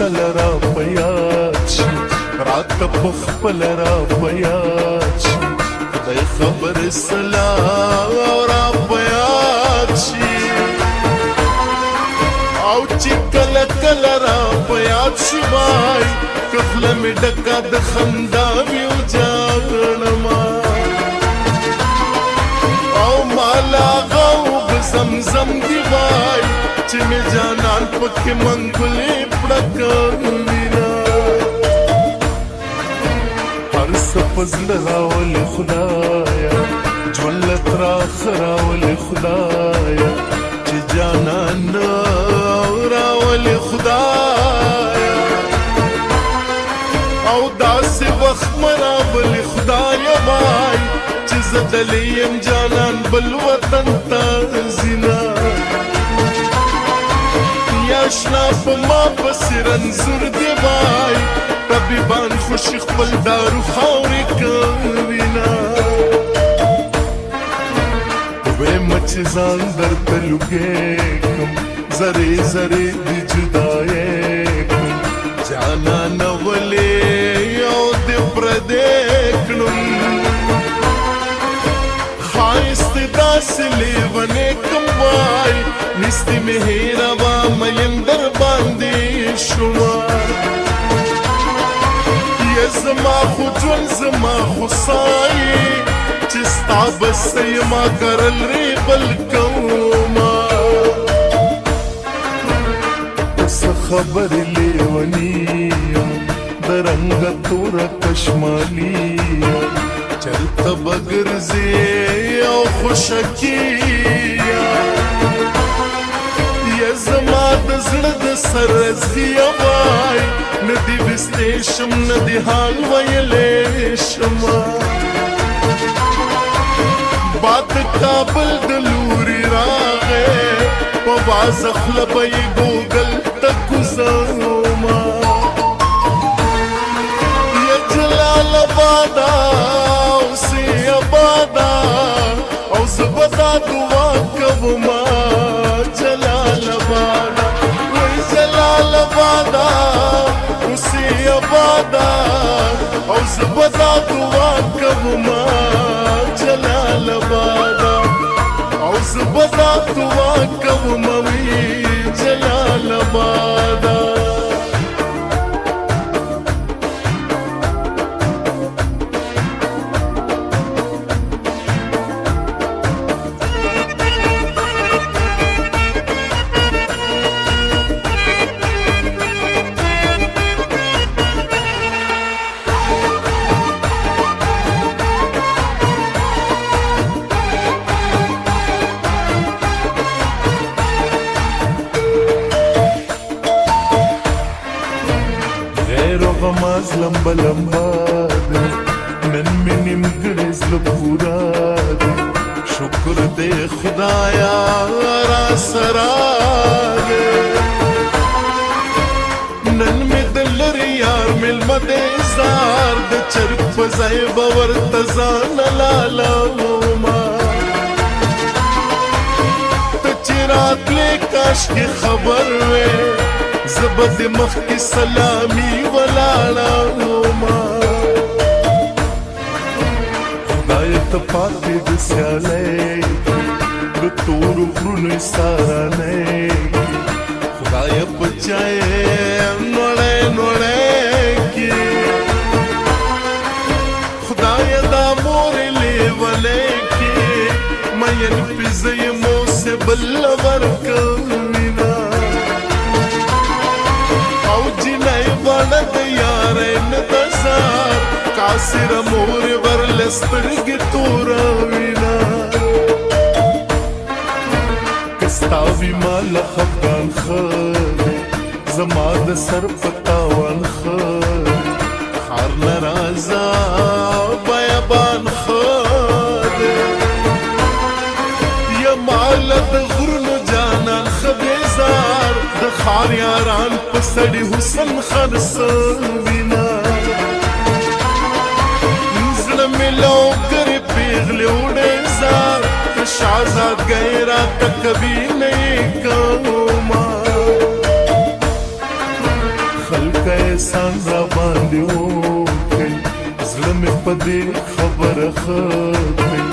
حال را په یاد شي راته په خپل را په یاد شي خدای خبر سلام را په یاد شي او چې کله کله را په یاد شي وای کفله مې ډکه د خندا وي وجاړمه او مالا غوب زمزم دی وای چې مې جانان پکې منګلې پړکوينا هر څه په زړه راولې خدایا ژوند له تراخه راولې خدایا چې جانان راولې خدایا او داسې وخت مه راولې خدایا وای چې زه دلې یم جانان بل وطن ته ځینه اشنا په ما پسې رنځور دی وای طبیبان خوشي خپل دارو خاورې کوینه ویم چې ځان درته لوګېږم زرې زرې دې جدایې کړم جانانه ولې یو دې پردې کړم ښایست داسې لیونې کم وای نستی مې هېروه مین در باندې شومه یه زما خو ژوند زما خو سایې چې ستا بسته یما کرل ریبل کومه څه خبرې لیوني یم د رنګه توره کشمالي یم چلته به ګرځې او خوشکي یا زما د زړه د سر رزغیه وای نه دې ویستی شم نه دې حال ویلی شمه باد کابل د لوري راغی په وازه خوله به یې ګوګل ته کوزومه یا جلال آباده اوسې آباده او زه به دا دعا کومه جلال آباده وای جلال آباده اوسې آباده او زه به دا دعا کومه جلال آباده او زه به دا دعا کومه وی جلال آباده غماز لمبا لمبا دی نن می نیمګړی زړه پورا دی شکر دی خدایا را سره دی نن می د لرې یار میلمه دی زار د چرګ په ځای به ورته ځان لالومه ته چې راتلې کاشکې خبر وې زه به دې مخکې سلامي ولاړمه خدایه ته پاتې د سیالۍ د تورو غرونو سارنۍ خدایه په چا یې نوړی نوړی کړي خدایه دا مورې لیونی کړي مین پې زه یم اوسې بل ورکوینه او جنای بڼه د یارۍ نه د زار کاسره مورې ورله سترګې توروینه که ستا وي ما له خفګان ښه دی زما د سر په تاوان ښه دی ښار نه راځه بیابان ښه دی یا ما له د غرونو جانان ښه بیزار د ښار یاران په سړي حسن خرڅوینه زړه مې لوګرې پیغلې وړې زار که شهزادګۍ راته کوي نه یې کومه باندې وکړئ زړه مې په دې خبره ښه کړئ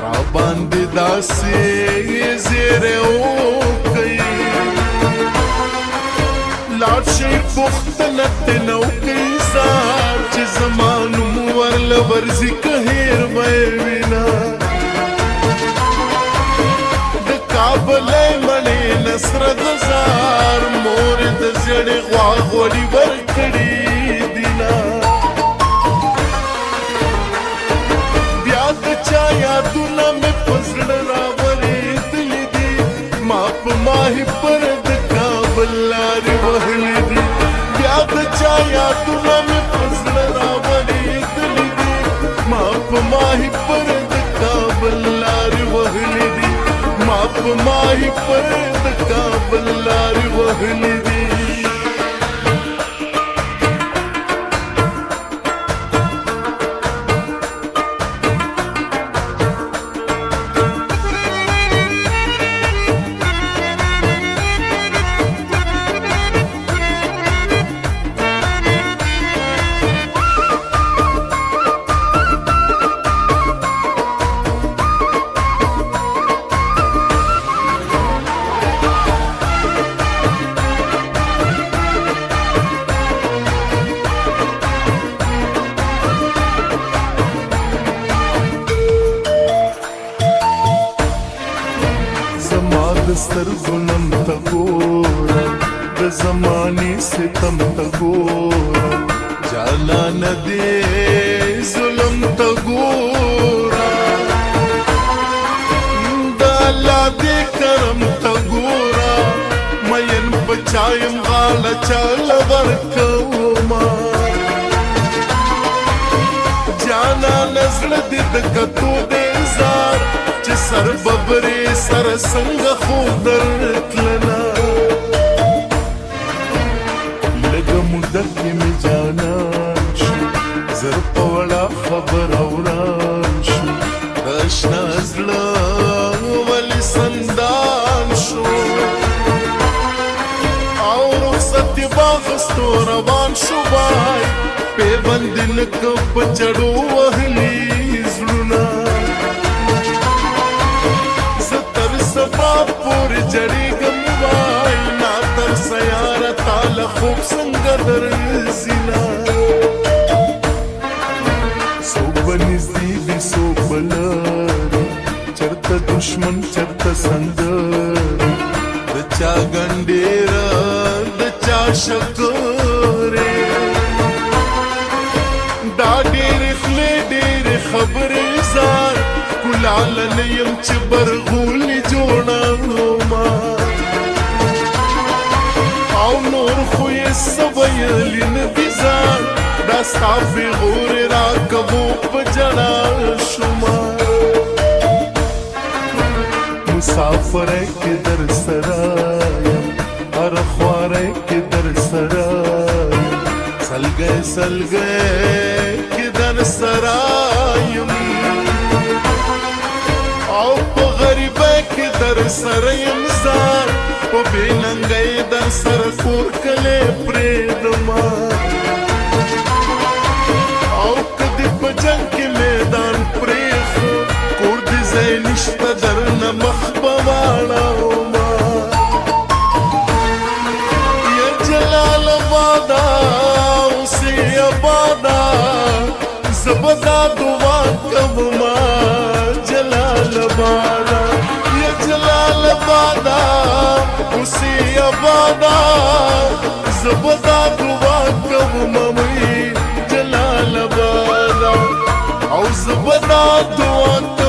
را باندې داسې زیری وکړئ لاړ شئ پوښتنه ترېنه وکړئ ځان چې زما نوم ورله ورځي که هېر به یې وینه د کابلی مڼې نه سره د زار مورې د زړې غوا غوړي ورکړي دینه بیا د چا یادونه مې په زړه راورېدلي دي ما په ماهي پر د کابل لارې وهلي دي بیا د چا یادونه مې په زړه راورېدلي دي ما په ماهي پر د کابل لارې وهلي دي ما په ماهي پر د کابل لارې وهلي دي د سترګو نم ته ګوره د زمانې ستم ته ګوره جانانه دې ظلم ته ګوره د الله دې کرم ته ګوره مین په چا یم غاړه چاله ورکومه جانانه زړه دې د کتو دې زار چې سر ببرې سر څنګه خو درتلنا لږه موده کې مې جانان شو زر په وړه خبره وران شو د اشنا زړه ولې سندان شو او رخصت یې باغستو روان شو بای پیوند لکه په چړو وهلي زړونه پورې جړېږم وای نا تر سیاره تاله خوب څنګه درځینا څوک به نږدې دي څوک به لرې چېرته دشمن چېرته سندرې د چا ګنډېره د چا شکرې دا ډېرې خولې ډېرې خبرې ځان کلاله نه یم چې برغولې جوړومه او نور خو یې څه ویلي نه دي ځان دا ستا پېغورې راکوو په ژړا شومه مسافری کې در سره یم هره خواری کې در سره یم سلګی سلګی کې در سره یم او په غریبۍ کې در سره یم ځان په بې ننګۍ در سره کور کلی پرېږدمه او که دې په جنګ کې میدان پرېښود کور دې ځای نشته درنه مخ به واړومه یا جلال آباده اوسې آباده زه به دا دعا کومه جلال آباده یا جلال آباده اوسې آباده زه به دا دعا کومه وی جلال آباده او زه به دا دعا